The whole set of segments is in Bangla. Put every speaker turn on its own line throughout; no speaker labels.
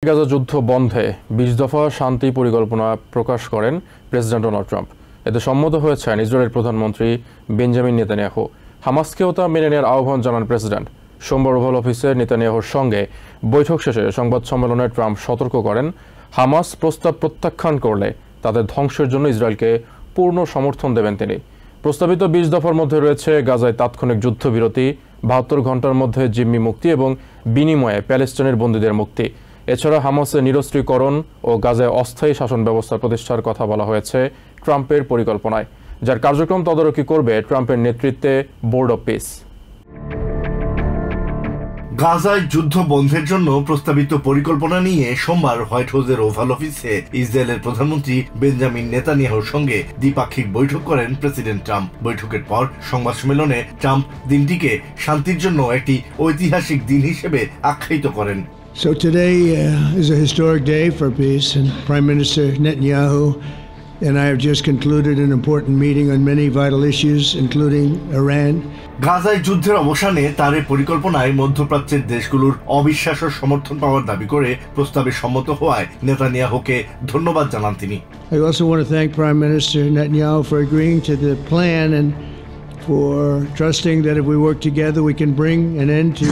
গাজা যুদ্ধ বন্ধে ২০ দফা শান্তি পরিকল্পনা প্রকাশ করেন প্রেসিডেন্ট ডোনাল্ড ট্রাম্প। এতে সম্মত হয়েছেন ইসরায়েলের প্রধানমন্ত্রী বেঞ্জামিন নেতানিয়াহু। হামাসকেও তা মেনে নেওয়ার আহ্বান জানান প্রেসিডেন্ট। সোমবার ওভাল অফিসে নেতানিয়াহুর সঙ্গে বৈঠক শেষে সংবাদ সম্মেলনে ট্রাম্প সতর্ক করেন, হামাস প্রস্তাব প্রত্যাখ্যান করলে তাদের ধ্বংসের জন্য ইসরায়েলকে পূর্ণ সমর্থন দেবেন তিনি। প্রস্তাবিত ২০ দফার মধ্যে রয়েছে গাজায় তাৎক্ষণিক যুদ্ধবিরতি, ৭২ ঘণ্টার মধ্যে জিম্মি মুক্তি এবং বিনিময়ে প্যালেস্টাইনের বন্দীদের মুক্তি। এছাড়া হামাসের নিরস্ত্রীকরণ ও গাজায় অস্থায়ী শাসন ব্যবস্থা প্রতিষ্ঠার কথা বলা হয়েছে ট্রাম্পের পরিকল্পনায়, যার কার্যক্রম তদারকি করবে ট্রাম্পের নেতৃত্বে বোর্ড অব পিস।
গাজায় যুদ্ধ বন্ধের জন্য প্রস্তাবিত পরিকল্পনা নিয়ে সোমবার হোয়াইট হাউসের ওভাল অফিসে ইসরায়েলের প্রধানমন্ত্রী বেঞ্জামিন নেতানিয়াহুর সঙ্গে দ্বিপাক্ষিক বৈঠক করেন প্রেসিডেন্ট ট্রাম্প। বৈঠকের পর সংবাদ সম্মেলনে ট্রাম্প দিনটিকে শান্তির জন্য একটি ঐতিহাসিক দিন হিসেবে আখ্যায়িত করেন।
So today is a historic day for peace, and Prime Minister Netanyahu and I have just concluded an important meeting on many vital issues, including Iran.
গাজায় যুদ্ধের অবসানে তার এই পরিকল্পনায় মধ্যপ্রাচ্যের দেশগুলোর অবিশ্বাস্য সমর্থন পাওয়ার দাবি করে প্রস্তাবে সম্মত হওয়ায় নেতানিয়াহুকে ধন্যবাদ জানান তিনি।
I also want to thank Prime Minister Netanyahu for agreeing to the plan and for trusting that if we work together we can bring an end to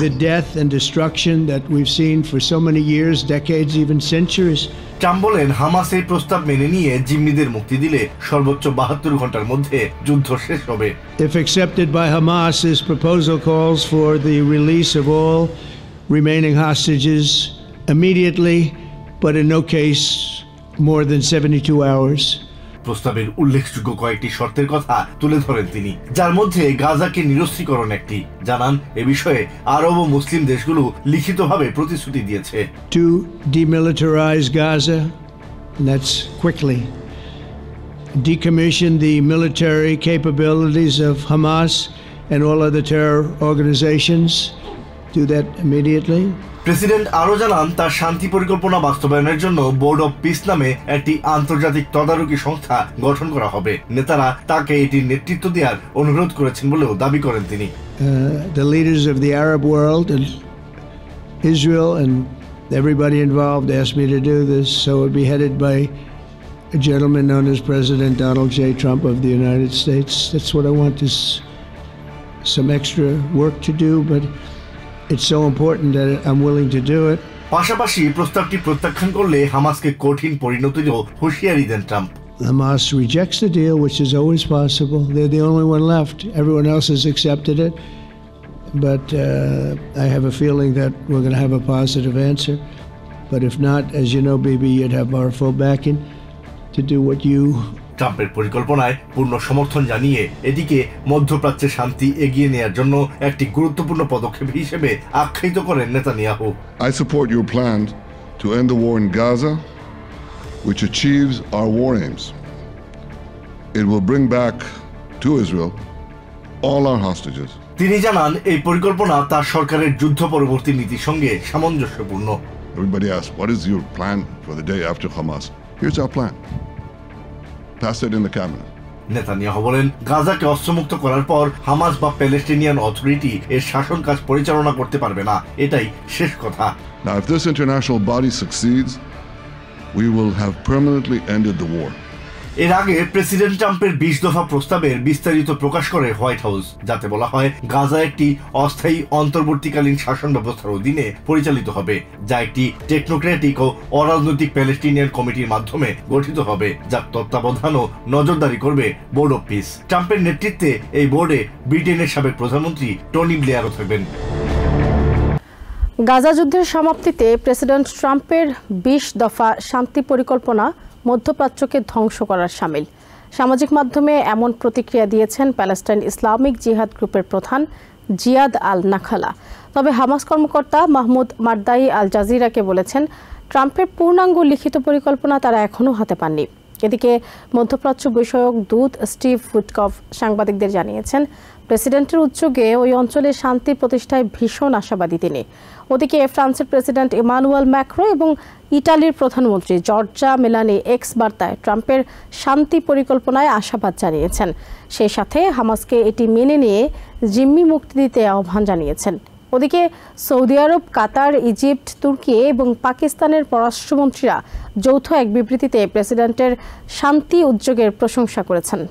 the death and destruction that we've seen for so many years, decades, even centuries.
Trump বলেন, হামাস এই প্রস্তাব মেনে নিয়ে জিম্মিদের মুক্তি দিলে সর্বোচ্চ ৭২ ঘণ্টার মধ্যে যুদ্ধ শেষ হবে।
If accepted by Hamas, this proposal calls for the release of all remaining hostages immediately, but in no case more than 72 hours.
প্রস্তাবের উল্লেখযোগ্য কয়েকটি শর্তের কথা তুলে ধরেন তিনি, যার মধ্যে গাজাকে নিরস্ত্রীকরণ একটি। জানান, এ বিষয়ে আরব ও মুসলিম দেশগুলো লিখিতভাবে প্রতিশ্রুতি দিয়েছে।
To demilitarize Gaza, and that's quickly. Decommission the military capabilities of Hamas and all other terror organizations. Do that immediately.
President আরো জানান, তার শান্তি পরিকল্পনা বাস্তবায়নের জন্য বোর্ড অব পিস নামে একটি আন্তর্জাতিক তদারকি সংস্থা গঠন করা হবে। নেতারা তাকে এটির নেতৃত্ব দেওয়ার অনুরোধ করেছেন বলেও দাবি করেন তিনি।
The leaders of the Arab world and Israel and everybody involved asked me to do this, so it would be headed by a gentleman known as President Donald J. Trump of the United States. That's what I want, is some extra work to do, but it's so important that I'm willing to do it.
পাশাপাশি প্রস্তাবটি প্রত্যাখ্যান করলে হামাসকে কঠিন পরিণতিরও হুঁশিয়ারি দেন Trump.
Hamas rejects the deal, which is always possible. They're the only one left. Everyone else has accepted it. But I have a feeling that we're going to have a positive answer. But if not, as you know, Bibi, you'd have our full backing to do what you...
ট্রাম্পের পরিকল্পনায় পূর্ণ সমর্থন জানিয়ে এটিকে মধ্যপ্রাচ্যে শান্তি এগিয়ে নেওয়ার জন্য একটি গুরুত্বপূর্ণ পদক্ষেপ হিসেবে আখ্যায়িত করেন Netanyahu.
I support your plan to end the war in Gaza, which achieves our war aims. It will bring back to Israel all our hostages.
তিনি জানান, এই পরিকল্পনা তার সরকারের যুদ্ধ পরবর্তী নীতির সঙ্গে সামঞ্জস্যপূর্ণ।
Everybody asks, what is your plan for the day after Hamas? Here's our plan. Pass it in the cabinet.
Netanyahu বলেন, গাজাকে অস্ত্রমুক্ত করার পর হামাস বা প্যালেস্টিনিয়ান অথরিটি এর শাসন কাজ পরিচালনা করতে পারবে না, এটাই শেষ কথা।
Now, if this international body succeeds, we will have permanently ended the war.
এর আগে প্রেসিডেন্ট ট্রাম্পের ২০ দফা প্রস্তাবের বিস্তারিত প্রকাশ করে হোয়াইট হাউস, যাতে বলা হয় গাজা একটি অস্থায়ী অন্তর্বর্তীকালীন শাসন ব্যবস্থার অধীনে পরিচালিত হবে, যা একটি টেকনোক্রেটিক ও অরাজনৈতিক প্যালেস্টিনিয়ান কমিটির মাধ্যমে গঠিত হবে, যার তত্ত্বাবধান ও নজরদারি করবে বোর্ড অব পিস। ট্রাম্পের নেতৃত্বে এই বোর্ডে ব্রিটেনের সাবেক প্রধানমন্ত্রী টনি ব্লেয়ারও থাকবেন।
গাজা যুদ্ধের সমাপ্তিতে প্রেসিডেন্ট ট্রাম্পের ২০ দফা শান্তি পরিকল্পনা মধ্যপ্রাচ্যকে ধ্বংস করার শামিল। সামাজিক মাধ্যমে এমন প্রতিক্রিয়া দিয়েছেন প্যালেস্টাইন ইসলামিক জিহাদ গ্রুপের প্রধান জিয়াদ আল নাখালা। তবে হামাস কর্মকর্তা মাহমুদ মারদাই আল জাজিরাকে বলেছেন, ট্রাম্পের পূর্ণাঙ্গ লিখিত পরিকল্পনা তারা এখনও হাতে পাননি। এদিকে মধ্যপ্রাচ্য বিষয়ক দূত স্টিভ উইটকফ সাংবাদিকদের জানিয়েছেন, প্রেসিডেন্টের উদ্যোগে ওই অঞ্চলে শান্তি প্রতিষ্ঠায় ভীষণ আশাবাদী তিনি। ওদিকে ফ্রান্সের প্রেসিডেন্ট ইমানুয়েল ম্যাক্রো এবং ইটালির প্রধানমন্ত্রী জর্জা মেলানি এক্স বার্তায় ট্রাম্পের শান্তি পরিকল্পনায় আশাবাদ জানিয়েছেন। সেই সাথে হামাসকে এটি মেনে নিয়ে জিম্মি মুক্তি দিতে আহ্বান জানিয়েছেন। ওদিকে সৌদি আরব, কাতার, ইজিপ্ট, তুর্কি এবং পাকিস্তানের পররাষ্ট্রমন্ত্রীরা যৌথ এক বিবৃতিতে প্রেসিডেন্টের শান্তি উদ্যোগের প্রশংসা করেছেন।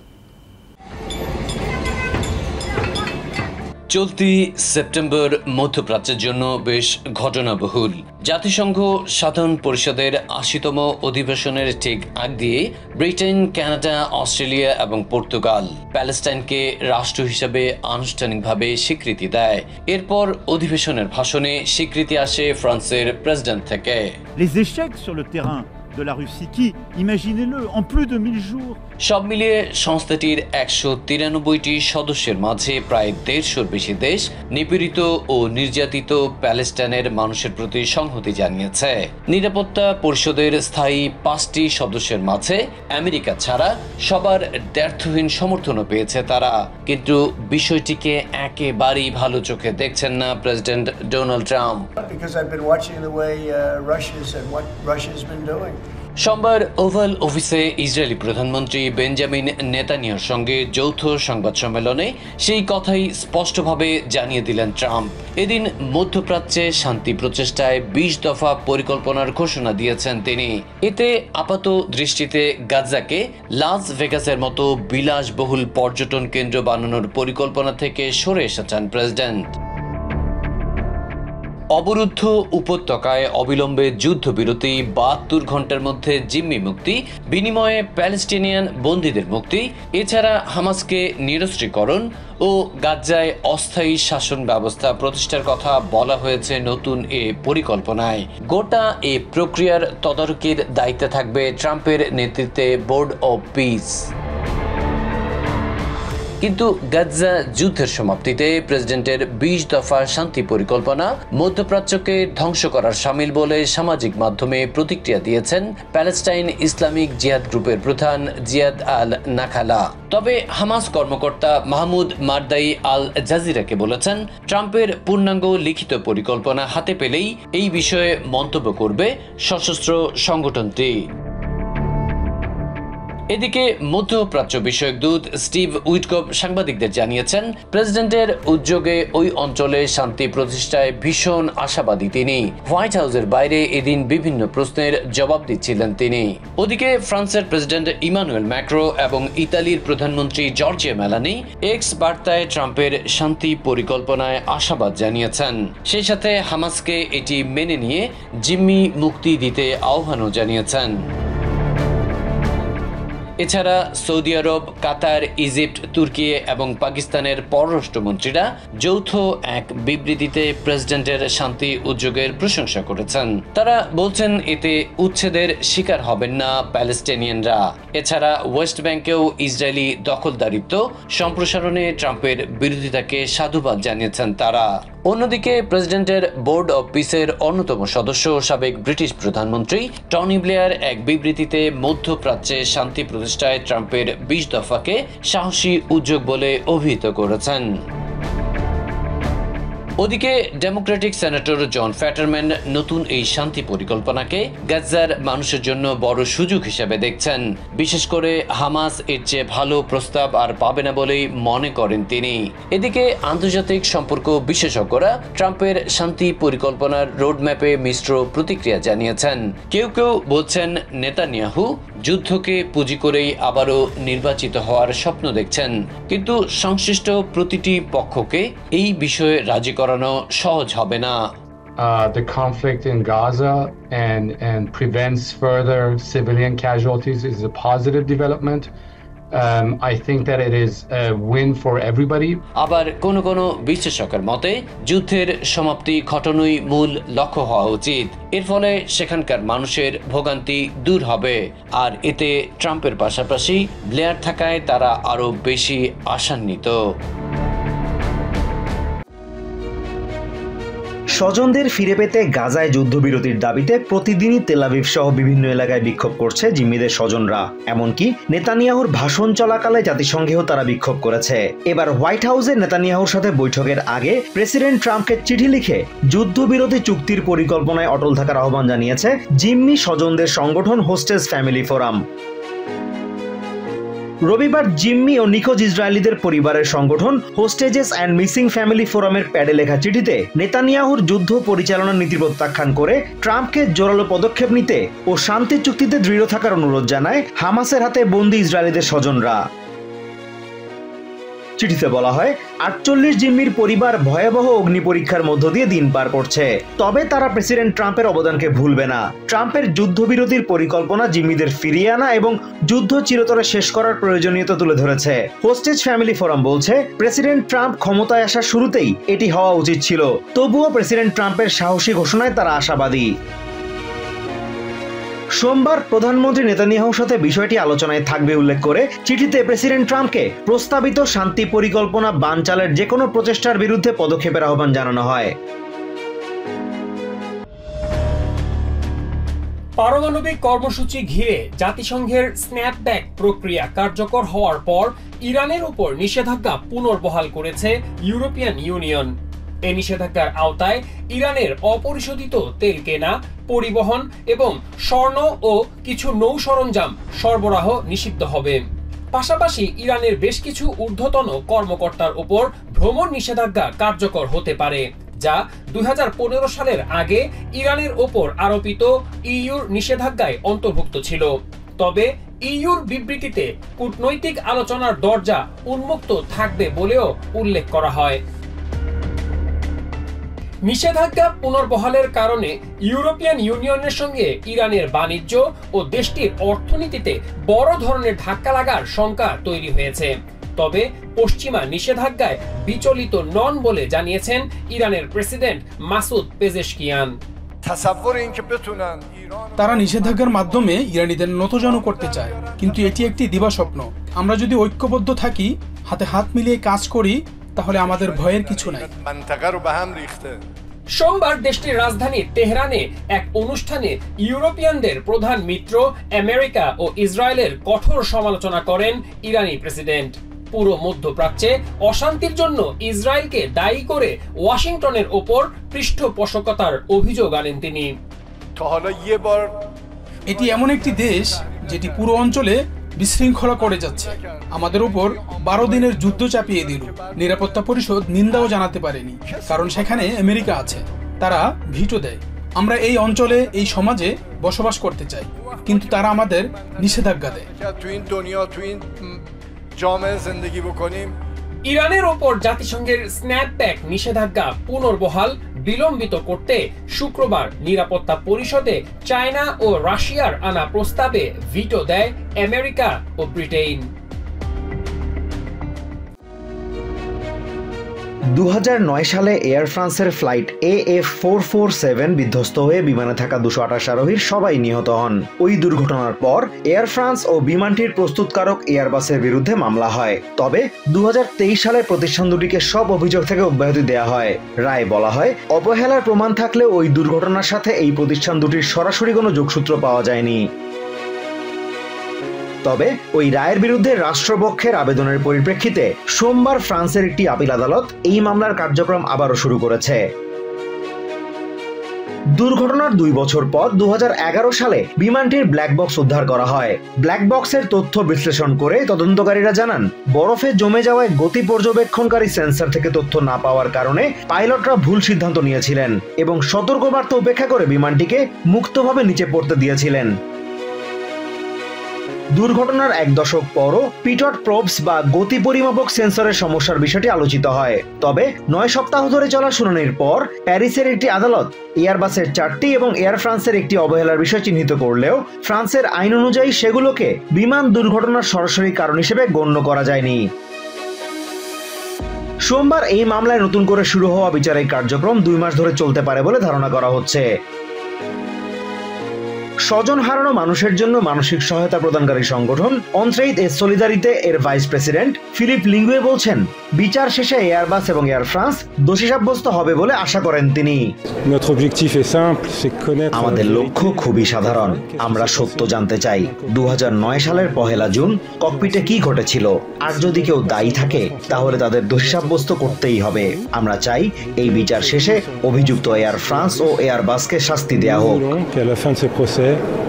চলতি সেপ্টেম্বর মধ্যপ্রাচ্যের জন্য বেশ ঘটনাবহুল। জাতিসংঘ সাধারণ পরিষদের ৮০তম অধিবেশনের ঠিক আগ দিয়ে ব্রিটেন, কানাডা, অস্ট্রেলিয়া এবং পর্তুগাল প্যালেস্টাইনকে রাষ্ট্র হিসেবে আনুষ্ঠানিকভাবে স্বীকৃতি দেয়। এরপর অধিবেশনের ভাষণে স্বীকৃতি আসে ফ্রান্সের প্রেসিডেন্ট থেকে।
Les échecs sur le terrain de la Russie qui, imaginez-le, en plus de 1000 jours.
সব মিলিয়ে সংস্থাটির ১৯৩টি সদস্যের মাঝে প্রায় ১৫০-র বেশি দেশ নিপীড়িত ও নির্যাতিত প্যালেস্টাইনের মানুষের প্রতি সংহতি জানিয়েছে। নিরাপত্তা পরিষদের স্থায়ী ৫টি সদস্যের মাঝে আমেরিকা ছাড়া সবার দ্ব্যর্থহীন সমর্থনও পেয়েছে তারা। কিন্তু বিষয়টিকে একেবারেই ভালো চোখে দেখছেন না প্রেসিডেন্ট ডোনাল্ড ট্রাম্প। সোমবার ওভাল অফিসে ইসরায়েলি প্রধানমন্ত্রী বেঞ্জামিন নেতানিয়াহুর সঙ্গে যৌথ সংবাদ সম্মেলনে সেই কথাই স্পষ্টভাবে জানিয়ে দিলেন ট্রাম্প। এদিন মধ্যপ্রাচ্যে শান্তি প্রচেষ্টায় ২০ দফা পরিকল্পনার ঘোষণা দিয়েছেন তিনি। এতে আপাত দৃষ্টিতে গাজাকে লাস ভেগাসের মতো বিলাসবহুল পর্যটন কেন্দ্র বানানোর পরিকল্পনা থেকে সরে এসেছেন প্রেসিডেন্ট। অবরুদ্ধ উপত্যকায় অবিলম্বে যুদ্ধবিরতি, ৭২ ঘন্টার মধ্যে জিম্মি মুক্তি, বিনিময়ে প্যালেস্টিনিয়ান বন্দীদের মুক্তি, এছাড়া হামাসকে নিরস্ত্রীকরণ ও গাজায় অস্থায়ী শাসন ব্যবস্থা প্রতিষ্ঠার কথা বলা হয়েছে নতুন এ পরিকল্পনায়। গোটা এ প্রক্রিয়ার তদারকির দায়িত্বে থাকবে ট্রাম্পের নেতৃত্বে বোর্ড অব পিস। কিন্তু গাজা যুদ্ধের সমাপ্তিতে প্রেসিডেন্টের ২০ দফা শান্তি পরিকল্পনা মধ্যপ্রাচ্যকে ধ্বংস করার শামিল বলে সামাজিক মাধ্যমে প্রতিক্রিয়া দিয়েছেন প্যালেস্টাইন ইসলামিক জিহাদ গ্রুপের প্রধান জিয়াদ আল নাখালা। তবে হামাস কর্মকর্তা মাহমুদ মারদাই আল জাজিরাকে বলেছেন, ট্রাম্পের পূর্ণাঙ্গ লিখিত পরিকল্পনা হাতে পেলেই এই বিষয়ে মন্তব্য করবে সশস্ত্র সংগঠনটি। এদিকে মধ্যপ্রাচ্য বিষয়ক দূত স্টিভ উইটকপ সাংবাদিকদের জানিয়েছেন, প্রেসিডেন্টের উদ্যোগে ওই অঞ্চলে শান্তি প্রতিষ্ঠায় ভীষণ আশাবাদী তিনি। হোয়াইট হাউসের বাইরে এদিন বিভিন্ন প্রশ্নের জবাব দিচ্ছিলেন তিনি। ওদিকে ফ্রান্সের প্রেসিডেন্ট ইমানুয়েল ম্যাক্রো এবং ইতালির প্রধানমন্ত্রী জর্জিয়া মেলানি এক্স বার্তায় ট্রাম্পের শান্তি পরিকল্পনায় আশাবাদ জানিয়েছেন। সেই সাথে হামাসকে এটি মেনে নিয়ে জিম্মি মুক্তি দিতে আহ্বানও জানিয়েছেন। এছাড়া সৌদি আরব, কাতার, ইজিপ্ট, তুর্কি এবং পাকিস্তানের পররাষ্ট্রমন্ত্রীরা যৌথ এক বিবৃতিতে প্রেসিডেন্টের শান্তি উদ্যোগের প্রশংসা করেছেন। তারা বলছেন এতে উচ্ছেদের শিকার হবেন না প্যালেস্টিনিয়ানরা। এছাড়া ওয়েস্ট ব্যাংকেও ইসরায়েলি দখলদারিত্ব সম্প্রসারণে ট্রাম্পের বিরোধিতাকে সাধুবাদ জানিয়েছেন তারা। অন্যদিকে প্রেসিডেন্টের বোর্ড অব পিসের অন্যতম সদস্য সাবেক ব্রিটিশ প্রধানমন্ত্রী টনি ব্লেয়ার এক বিবৃতিতে মধ্যপ্রাচ্যে শান্তি প্রতিষ্ঠায় ট্রাম্পের ২০ দফাকে সাহসী উদ্যোগ বলে অভিহিত করেছেন। ওদিকে ডেমোক্রেটিক সেনেটর জন ফ্যাটারম্যান নতুন এই শান্তি পরিকল্পনাকে গাজার মানুষের জন্য বড় সুযোগ হিসেবে দেখছেন। বিশেষ করে হামাস এর চেয়ে ভালো প্রস্তাব আর পাবে না বলেই মনে করেন তিনি। এদিকে আন্তর্জাতিক সম্পর্ক বিশেষজ্ঞরা ট্রাম্পের শান্তি পরিকল্পনার রোডম্যাপে মিশ্র প্রতিক্রিয়া জানিয়েছেন। কেউ কেউ বলছেন নেতানিয়াহু যুদ্ধকে পুঁজি করেই আবারও নির্বাচিত হওয়ার স্বপ্ন দেখছেন, কিন্তু সংশ্লিষ্ট প্রতিটি পক্ষকে এই বিষয়ে রাজি করানো সহজ হবে না।
The conflict in Gaza and prevents further civilian casualties is a positive development. I think that it is a win for everybody.
আবার কোন বিশ্লেষকের মতে যুদ্ধের সমাপ্তি ঘটানোই মূল লক্ষ্য হওয়া উচিত। এর ফলে সেখানকার মানুষের ভোগান্তি দূর হবে, আর এতে ট্রাম্পের পাশাপাশি ব্লেয়ার থাকায় তারা আরো বেশি আশান্বিত।
স্বজনদের ফিরে পেতে গাজায় যুদ্ধবিরতির দাবিতে প্রতিদিনই তেল আবিব সহ বিভিন্ন এলাকায় বিক্ষোভ করছে জিম্মিদের স্বজনরা। এমনকি নেতানিয়াহুর ভাষণ চলাকালে জাতিসংঘেও তারা বিক্ষোভ করেছে। এবার হোয়াইট হাউসে নেতানিয়াহুর সাথে বৈঠকের আগে প্রেসিডেন্ট ট্রাম্পকে চিঠি লিখে যুদ্ধবিরতি চুক্তির পরিকল্পনায় অটল থাকার আহ্বান জানিয়েছে জিম্মি স্বজনদের সংগঠন হোস্টেজ ফ্যামিলি ফোরাম। রবিবার জিম্মি ও নিখোঁজ ইসরায়েলিদের পরিবারের সংগঠন হোস্টেজেস অ্যান্ড মিসিং ফ্যামিলি ফোরামের প্যাডে লেখা চিঠিতে নেতানিয়াহুর যুদ্ধ পরিচালনার নীতি প্রত্যাখ্যান করে ট্রাম্পকে জোরালো পদক্ষেপ নিতে ও শান্তি চুক্তিতে দৃঢ় থাকার অনুরোধ জানায় হামাসের হাতে বন্দী ইসরায়েলিদের স্বজনরা। চিঠিতে বলা হয় 48 জিম্মির পরিবার ভয়াবহ অগ্নি পরীক্ষার মধ্য দিয়ে দিন পার করছে, তবে তারা প্রেসিডেন্ট ট্রাম্পের অবদানকে ভুলবে না। ট্রাম্পের যুদ্ধবিরতির পরিকল্পনা জিম্মিদের ফিরিয়ে আনা এবং যুদ্ধ চিরতরে শেষ করার প্রয়োজনীয়তা তুলে ধরেছে। হোস্টেজ ফ্যামিলি ফোরাম বলছে, প্রেসিডেন্ট ট্রাম্প ক্ষমতায় আসার শুরুতেই এটি হওয়া উচিত ছিল, তবুও প্রেসিডেন্ট ট্রাম্পের সাহসী ঘোষণায় তারা আশাবাদী। সোমবার প্রধানমন্ত্রী নেতানিয়াহুর সাথে বিষয়টি আলোচনায় থাকবে উল্লেখ করে চিঠিতে প্রেসিডেন্ট ট্রাম্পকে প্রস্তাবিত শান্তি পরিকল্পনা বানচালের যে কোনো প্রচেষ্টার বিরুদ্ধে পদক্ষেপের আহ্বান জানানো হয়।
পারমাণবিক কর্মসূচি ঘিরে জাতিসংঘের স্ন্যাপব্যাক প্রক্রিয়া কার্যকর হওয়ার পর ইরানের উপর নিষেধাজ্ঞা পুনর্বহাল করেছে ইউরোপিয়ান ইউনিয়ন। এই নিষেধাজ্ঞার আওতায় ইরানের অপরিশোধিত তেল কেনা, পরিবহন এবং স্বর্ণ ও কিছু নৌ সরঞ্জাম সরবরাহ নিষিদ্ধ হবে। পাশাপাশি ইরানের বেশ কিছু ঊর্ধ্বতন কর্মকর্তার উপর ভ্রমণ নিষেধাজ্ঞা কার্যকর হতে পারে, যা 2015 সালের আগে ইরানের ওপর আরোপিত ইইউর নিষেধাজ্ঞায় অন্তর্ভুক্ত ছিল। তবে ইইউর বিবৃতিতে কূটনৈতিক আলোচনার দরজা উন্মুক্ত থাকবে বলেও উল্লেখ করা হয়। নিষেধাজ্ঞা পুনর্বহালের কারণে ইউরোপিয়ান ইউনিয়নের সঙ্গে ইরানের বাণিজ্য ও দেশটির অর্থনীতিতে বড় ধরনের ধাক্কা লাগার শঙ্কা তৈরি হয়েছে। তবে পশ্চিমা নিষেধাজ্ঞায় বিচলিত নন বলে জানিয়েছেন ইরানের প্রেসিডেন্ট মাসুদ পেজেশকিয়ান।
তারা নিষেধাজ্ঞার মাধ্যমে ইরানিদের নতজানু করতে চায়, কিন্তু এটি একটি দিবাস্বপ্ন। আমরা যদি ঐক্যবদ্ধ থাকি, হাতে হাত মিলিয়ে কাজ করি, তাহলে আমাদের ভয়ের কিছু নাই।
সোমবার দেশটির রাজধানী তেহরানে এক অনুষ্ঠানে ইউরোপিয়ানদের প্রধান মিত্র আমেরিকা ও ইসরায়েলের কঠোর সমালোচনা করেন ইরানি প্রেসিডেন্ট। পুরো মধ্যপ্রাচ্যে অশান্তির জন্য ইসরায়েলকে দায়ী করে ওয়াশিংটনের ওপর পৃষ্ঠপোষকতার অভিযোগ আনেন তিনি।
এটি এমন একটি দেশ যেটি পুরো অঞ্চলে বিশৃঙ্খলা করে যাচ্ছে। আমাদের উপর 12 দিনের যুদ্ধ চাপিয়ে দিল। নিরাপত্তা পরিষদ নিন্দাও জানাতে পারেনি, কারণ সেখানে আমেরিকা আছে। তারা ভিটো দেয়। আমরা এই অঞ্চলে, এই সমাজে বসবাস করতে চাই, কিন্তু তারা আমাদের নিষেধাজ্ঞা দেয়।
ইরানের ওপর জাতিসংঘের স্ন্যাপব্যাক নিষেধাজ্ঞা পুনর্বহাল বিলম্বিত করতে শুক্রবার নিরাপত্তা পরিষদে চায়না ও রাশিয়ার আনা প্রস্তাবে ভিটো দেয় আমেরিকা ও ব্রিটেন।
2009 সালে এয়ার ফ্রান্সের ফ্লাইট AF447 বিধ্বস্ত হয়ে বিমানে থাকা 228 আরোহীর সবাই নিহত হন। ওই দুর্ঘটনার পর এয়ার ফ্রান্স ও বিমানটির প্রস্তুতকারক এয়ারবাসের বিরুদ্ধে মামলা হয়। তবে 2023 সালে প্রতিষ্ঠান দুটিকে সব অভিযোগ থেকে অব্যাহতি দেওয়া হয়। রায়ে বলা হয়, অবহেলার প্রমাণ থাকলেও ওই দুর্ঘটনার সাথে এই প্রতিষ্ঠান দুটির সরাসরি কোনো যোগসূত্র পাওয়া যায়নি। তবে ওই রায়ের বিরুদ্ধে রাষ্ট্রপক্ষের আবেদনের পরিপ্রেক্ষিতে সোমবার ফ্রান্সের একটি আপিল আদালত এই মামলার কার্যক্রম আবারও শুরু করেছে। দুর্ঘটনার 2 বছর পর 2011 সালে বিমানটির ব্ল্যাক বক্স উদ্ধার করা হয়। ব্ল্যাক বক্সের তথ্য বিশ্লেষণ করে তদন্তকারীরা জানান, বরফে জমে যাওয়ায় গতি পর্যবেক্ষণকারী সেন্সর থেকে তথ্য না পাওয়ার কারণে পাইলটরা ভুল সিদ্ধান্ত নিয়েছিলেন এবং সতর্কবার্তা উপেক্ষা করে বিমানটিকে মুক্তভাবে নিচে পড়তে দিয়েছিলেন। দুর্ঘটনার 1 দশক পরও পিটট প্রবস বা গতি পরিমাপক সেন্সরের সমস্যার বিষয়টি আলোচিত হয়। তবে 9 সপ্তাহ ধরে চলা শুনানির পর প্যারিসের একটি আদালত এয়ারবাসের 4টি এবং এয়ার ফ্রান্সের একটি অবহেলার বিষয় চিহ্নিত করলেও ফ্রান্সের আইন অনুযায়ী সেগুলোকে বিমান দুর্ঘটনার সরাসরি কারণ হিসেবে গণ্য করা যায়নি। সোমবার এই মামলায় নতুন করে শুরু হওয়া বিচারিক কার্যক্রম 2 মাস ধরে চলতে পারে বলে ধারণা করা হচ্ছে। স্বজন হারানো মানুষের জন্য মানসিক সহায়তা প্রদানকারী সংগঠন অন্ত্রেইদ এ সলিদারিতে এর ভাইস প্রেসিডেন্ট ফিলিপ লিঙ্গুয়ে বলছেন, বিচার শেষে এয়ারবাস এবং এয়ার ফ্রান্স দোষী সাব্যস্ত হবে বলে আশা করেন তিনি। আমাদের লক্ষ্য খুবই সাধারণ, আমরা সত্য জানতে চাই। 2009 সালের 1 জুন ককপিটে কি ঘটেছিল, আর যদি কেউ দায়ী থাকে তাহলে তাদের দোষী সাব্যস্ত করতেই হবে। আমরা চাই এই বিচার শেষে অভিযুক্ত এয়ার ফ্রান্স ও এয়ারবাসকে শাস্তি দেয়া হোক।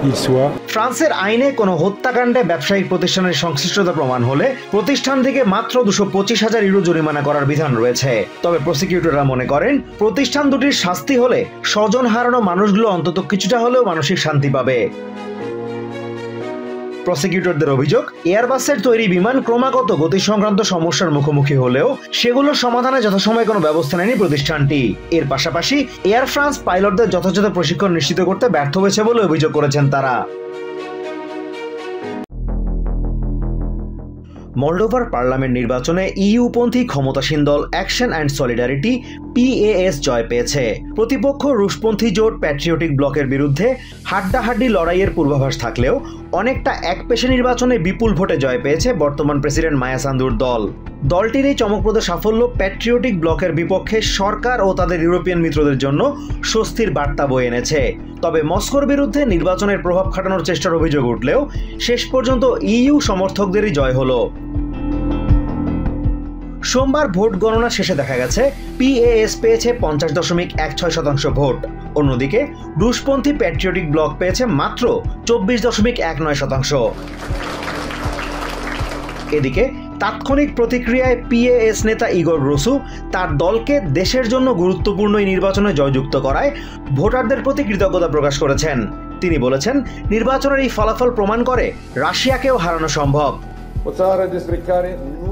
il soit.
ফ্রান্সের আইনে কোনো হত্যাকাণ্ডে ব্যবসায়িক প্রতিষ্ঠানের সংশ্লিষ্টতা প্রমাণ হলে প্রতিষ্ঠান থেকে মাত্র 225,000 ইউরো জরিমানা করার বিধান রয়েছে। তবে প্রসিকিউটররা মনে করেন প্রতিষ্ঠান দুটির শাস্তি হলে স্বজন হারানো মানুষগুলো অন্তত কিছুটা হলেও মানসিক শান্তি পাবে। প্রসিকিউটরদের অভিযোগ, এয়ারবাসের তৈরি বিমান ক্রমাগত গতি সংক্রান্ত সমস্যার মুখোমুখি হলেও সেগুলোর সমাধানে যথাসময়ে কোনো ব্যবস্থা নেয়নি প্রতিষ্ঠানটি। এর পাশাপাশি এয়ার ফ্রান্স পাইলটদের যথাযথ প্রশিক্ষণ নিশ্চিত করতে ব্যর্থ হয়েছে বলে অভিযোগ করেছেন তারা। মলডোভার পার্লামেন্ট নির্বাচনে ইউপন্থী ক্ষমতাসীন দল অ্যাকশন অ্যান্ড সলিডারিটি PAS জয় পেয়েছে। প্রতিপক্ষ রুশপন্থী জোট প্যাট্রিয়টিক ব্লকের বিরুদ্ধে হাড্ডাহাড্ডি লড়াইয়ের পূর্বাভাস থাকলেও অনেকটা একপেশে নির্বাচনে বিপুল ভোটে জয় পেয়েছে বর্তমান প্রেসিডেন্ট মায়া সান্দুর দল। দলটির এই চমকপ্রদ সাফল্য প্যাট্রিয়টিক ব্লকের বিপক্ষে সরকার ও তাদের ইউরোপিয়ান মিত্রদের জন্য স্বস্তির বার্তা বয়ে এনেছে। তবে মস্কোর বিরুদ্ধে নির্বাচনের প্রভাব খাটানোর চেষ্টার অভিযোগ উঠলেও শেষ পর্যন্ত EU সমর্থকদেরই জয় হলো। সোমবার ভোট গণনা শেষে দেখা গেছে PAS পেয়েছে 50.16% ভোট। অন্যদিকে রুশপন্থী প্যাট্রিয়টিক ব্লক পেয়েছে মাত্র 24.19%। এদিকে তাৎক্ষণিক প্রতিক্রিয়ায় PAS নেতা ইগর গ্রোসু তার দলকে দেশের জন্য গুরুত্বপূর্ণ এই নির্বাচনে জয়যুক্ত করায় ভোটারদের প্রতি কৃতজ্ঞতা প্রকাশ করেছেন। তিনি বলেছেন, নির্বাচনের এই ফলাফল প্রমাণ করে রাশিয়াকেও হারানো সম্ভব।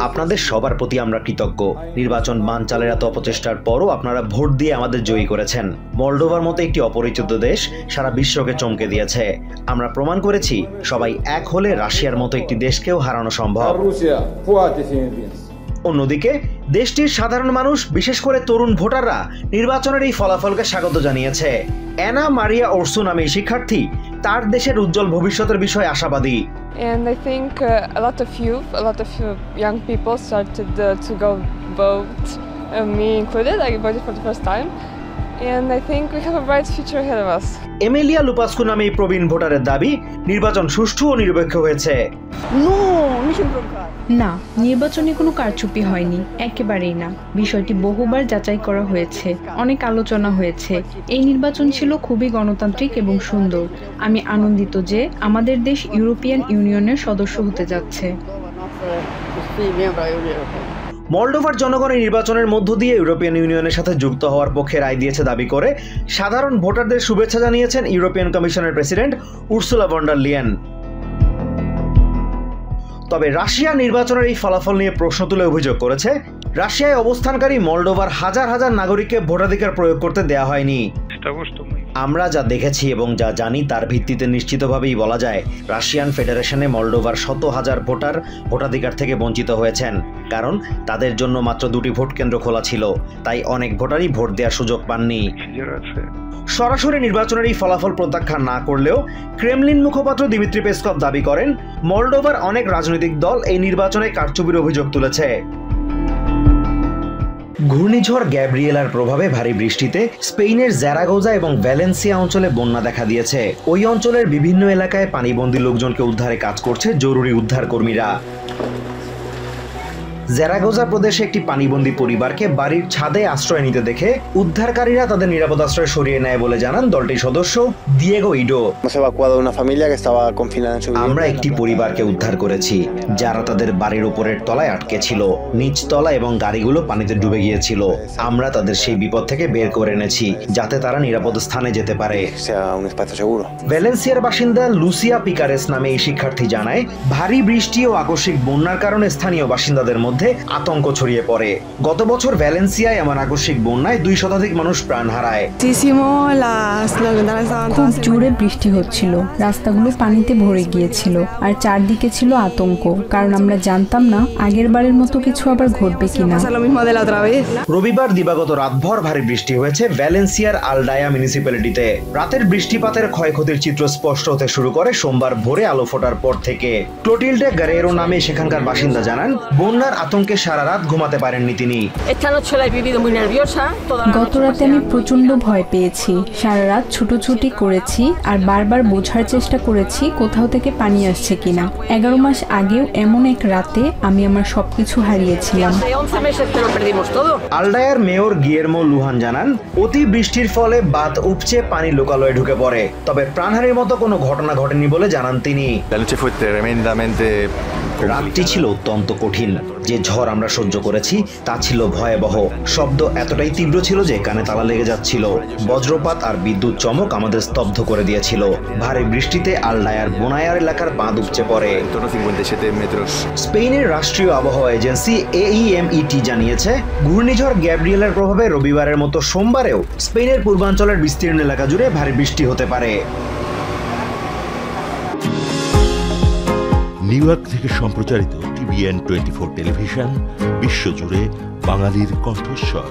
আপনাদের সবার প্রতি আমরা কৃতজ্ঞ। নির্বাচন বানচালের এত অপচেষ্টার পরও আপনারা ভোট দিয়ে আমাদের জয়ী করেছেন। মলডোভার মতো একটি অপরিচিত দেশ সারা বিশ্বকে চমকে দিয়েছে। আমরা প্রমাণ করেছি সবাই এক হলে রাশিয়ার মতো একটি দেশকেও হারানো সম্ভব। অন্যদিকে দেশটির সাধারণ মানুষ, বিশেষ করে তরুণ ভোটাররা নির্বাচনের এই ফলাফলকে স্বাগত জানিয়েছে। অ্যানা মারিয়া ওরসু নামে এই শিক্ষার্থী তার দেশের উজ্জ্বল ভবিষ্যতের বিষয়ে আশাবাদী।
And I think a lot of young people started to go vote, me included. I voted for the first time, and I think we have a bright future ahead of us.
Emilia Lupascu নামে এই প্রবীণ ভোটারের দাবি, নির্বাচন সুষ্ঠু ও নিরপেক্ষ হয়েছে।
না, নির্বাচনে কোনো কারচুপি হয়নি, একেবারেই না। বিষয়টি বহুবার যাচাই করা হয়েছে, অনেক আলোচনা হয়েছে। এই নির্বাচন ছিল খুবই গণতান্ত্রিক এবং সুন্দর। আমি আনন্দিত যে আমাদের দেশ ইউরোপিয়ান ইউনিয়নের সদস্য হতে যাচ্ছে।
মলডোভার জনগণ এই নির্বাচনের মধ্য দিয়ে ইউরোপিয়ান ইউনিয়নের সাথে যুক্ত হওয়ার পক্ষে রায় দিয়েছে দাবি করে সাধারণ ভোটারদের শুভেচ্ছা জানিয়েছেন ইউরোপিয়ান কমিশনের president Ursula von der Leyen. তবে রাশিয়া নির্বাচনের এই ফলাফল নিয়ে প্রশ্ন তুলে অভিযোগ করেছে, রাশিয়ায় অবস্থানকারী মলডোভার হাজার হাজার নাগরিককে ভোটাধিকার প্রয়োগ করতে দেয়া হয়নি। আমরা যা দেখেছি এবং যা জানি তার ভিত্তিতে নিশ্চিতভাবেই বলা যায়, রাশিয়ান ফেডারেশনে মলডোভার শত হাজার ভোটার ভোটাধিকার থেকে বঞ্চিত হয়েছেন। কারণ তাদের জন্য মাত্র 2টি ভোট কেন্দ্র খোলা ছিল, তাই অনেক ভোটারই ভোট দেওয়ার সুযোগ পাননি। সরাসরি নির্বাচনের এই ফলাফল প্রত্যাখ্যান না করলেও ক্রেমলিন মুখপাত্র দিমিত্রি পেসকভ দাবি করেন, মলডোভার অনেক রাজনৈতিক দল এই নির্বাচনে কারচুপির অভিযোগ তুলেছে। ঘূর্ণিঝড় গ্যাব্রিয়েলার প্রভাবে ভারী বৃষ্টিতে স্পেনের জারাগোজা এবং ভ্যালেন্সিয়া অঞ্চলে বন্যা দেখা দিয়েছে। ওই অঞ্চলের বিভিন্ন এলাকায় পানিবন্দী লোকজনকে উদ্ধারে কাজ করছে জরুরি উদ্ধার কর্মীরা। জারাগোজা প্রদেশে একটি পানিবন্দী পরিবারকে বাড়ির ছাদে আশ্রয় নিতে দেখে উদ্ধারকারীরা তাদের নিরাপদ আশ্রয় সরিয়ে নেয় বলে জানান দলটির সদস্য দিয়েগো ইডো। আমরা একটি পরিবারকে উদ্ধার করেছি যারা তাদের বাড়ির উপরের তলায় আটকে ছিল। নিচতলা এবং গাড়িগুলো পানিতে ডুবে গিয়েছিল। আমরা তাদের সেই বিপদ থেকে বের করে এনেছি যাতে তারা নিরাপদ স্থানে যেতে পারে। ভ্যালেন্সিয়ার বাসিন্দা লুসিয়া পিকারেস নামে এই শিক্ষার্থী জানায়, ভারী বৃষ্টি ও আকস্মিক বন্যার কারণে স্থানীয় বাসিন্দাদের মধ্যে আতঙ্ক ছড়িয়ে পড়ে। গত বছর ভ্যালেন্সিয়ায় এমন আকস্মিক বন্যায় 2 শতাধিক মানুষ প্রাণ হারায়।
খুব জোরে বৃষ্টি হচ্ছিল, রাস্তাগুলো পানিতে ভরে গিয়েছিল আর চারদিকে ছিল আতঙ্ক, কারণ আমরা জানতাম না আগের বারের মতো কিছু আবার ঘটবে কিনা।
রবিবার দিবাগত রাতভর ভারী বৃষ্টি হয়েছে ভ্যালেন্সিয়ার আলডায়া মিউনিসিপ্যালিটিতে। রাতের বৃষ্টিপাতের ক্ষয়ক্ষতির চিত্র স্পষ্ট হতে শুরু করে সোমবার ভোরে আলো ফোটার পর থেকে। ক্লোটিল্ডে গারেরো নামে সেখানকার বাসিন্দা জানান, বন্যার আতঙ্কে সারা রাত ঘুমাতে পারেননি তিনি।
গত রাতে আমি প্রচন্ড ভয় পেয়েছি, সারা রাত ছুটোছুটি করেছি আর বারবার বোঝার চেষ্টা করেছি কোথাও থেকে পানি আসছে কিনা। 11 মাস আগেও এমন এক রাতে আমি আমার সবকিছু হারিয়েছিলাম।
আলডায়ার মেয়র গিয়েরমো লুহান জানান, অতি বৃষ্টির ফলে বাঁধ উপচে পানি লোকালয়ে ঢুকে পড়ে, তবে প্রাণহানির মতো কোনো ঘটনা ঘটেনি বলে জানান তিনি। রাতটি ছিল অত্যন্ত কঠিন। যে ঝড় আমরা সহ্য করেছি তা ছিল ভয়াবহ। শব্দ এতটাই তীব্র ছিল যে কানে তালা লেগে যাচ্ছিল। বজ্রপাত আর বিদ্যুৎ চমক আমাদের স্তব্ধ করে দিয়েছিল। ভারী বৃষ্টিতে আলডায়ার বোনায়ার এলাকার বাঁধ উপচে পড়ে। স্পেনের রাষ্ট্রীয় আবহাওয়া এজেন্সি AEMET জানিয়েছে, ঘূর্ণিঝড় গ্যাব্রিয়েলের প্রভাবে রবিবারের মতো সোমবারেও স্পেনের পূর্বাঞ্চলের বিস্তীর্ণ এলাকা জুড়ে ভারী বৃষ্টি হতে পারে।
নিউ ইয়র্ক থেকে সম্প্রচারিত TVN 24 টেলিভিশন বিশ্বজুড়ে বাঙালির কণ্ঠস্বর।